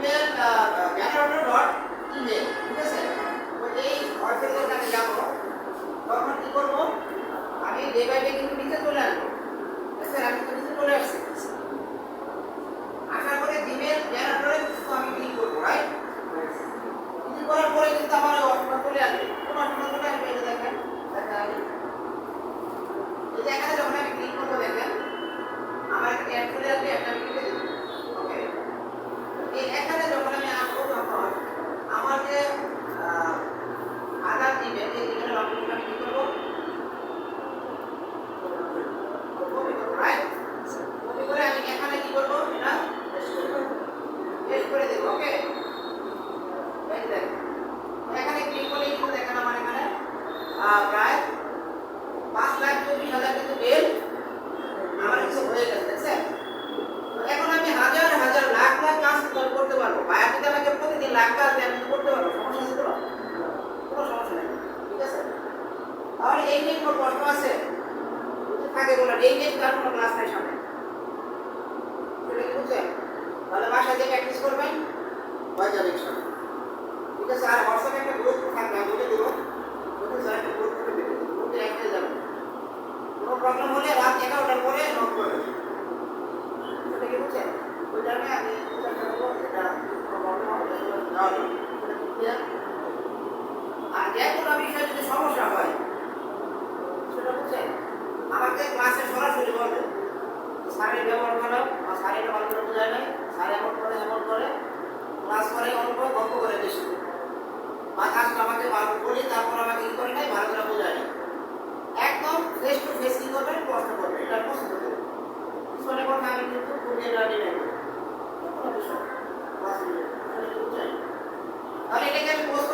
Email জ্ঞানের dot email, ঠিক আছে? তো এই অর্থের কাছে যাবো, তখন কি করবো, আমি ডে বাই ডে কিন্তু নিচে চলে আসবো। আচ্ছা, আমি তো নিচে চলে আসছি, আসার পরে জিমেল জ্ঞানের আমি ক্লিক করবো, রাইট? ক্লিক করার পরে কিন্তু আমার অপশনটা চলে আসবে। কোন অপশনটা চলে আসবে? এটা দেখেন, এই যে এখানে যখন আমি ক্লিক করবো, দেখেন আমার একটা ট্যাব চলে আসবে, একটা আমি ক্লিক দেবো। ওকে, এই এখানে যখন আমি আসবো, তখন আমার যে আধার জিমেল, এই জিমেলের অপশনটা আমি কি করবো, রাইট? কপি করে আমি এখানে কি করবো, এটা পেস্ট করে দেবো। ওকে, এই দেখেন এখানে ক্লিক করলে কিন্তু দেখেন আমার এখানে প্রায় 5,24,000 কিন্তু বিল আমার কাছে হয়ে গেছে, দেখছেন? তো এখন আমি হাজার হাজার লাখ লাখ কাজ করতে পারবো। ভাইয়া যদি আমাকে প্রতিদিন লাখ কাজ দেয়, আমি করতে পারবো, সমস্যা আছে তো? কোনো সমস্যা নেই, ঠিক আছে? তাহলে এই নিয়ে কোনো প্রশ্ন আছে? যদি থাকে বলেন, এই নিয়ে তার কোনো ক্লাস নাই সামনে, সেটা কি বুঝছেন? তাহলে বাসায় যে প্র্যাকটিস করবেন হয়ে যাবে ইনশাআল্লাহ, ঠিক আছে? আর হোয়াটসঅ্যাপে একটা গ্রুপ থাকবে, আমি বলে দেবো, ওদের স্যার একটা গ্রুপ করে দেবে, গ্রুপে অ্যাড হয়ে যাবে। কোনো প্রবলেম হলে রাত 11টার পরে নক করবেন, সেটা কি বুঝছেন? ওই টাইমে আমি চেষ্টা করবো, এটা কোনো প্রবলেম হবে তাহলে সেটা কি ক্লিয়ার? আর যে কোনো বিষয়ে যদি সমস্যা হয়, সেটা বুঝছেন, আমাকে ক্লাসে সরাসরি বলবেন, স্যারের ব্যবহার খারাপ বা স্যারের এটা ভালো করে বোঝায় নাই, স্যার এমন করে ক্লাস করে অল্প গল্প করে বেশি, বা কাজটা আমাকে বলি তারপর আমাকে কি করে নাই, ভালো করে বোঝায় নাই। একদম ফেস টু ফেস কি করবেন, প্রশ্ন করবেন, এটা প্রশ্ন করবেন। পিছনে কথা আমি কিন্তু খুঁজে রাখি নাই, কোনো বিষয় ক্লাস নিয়ে, তাহলে এটাকে আমি পোস্ট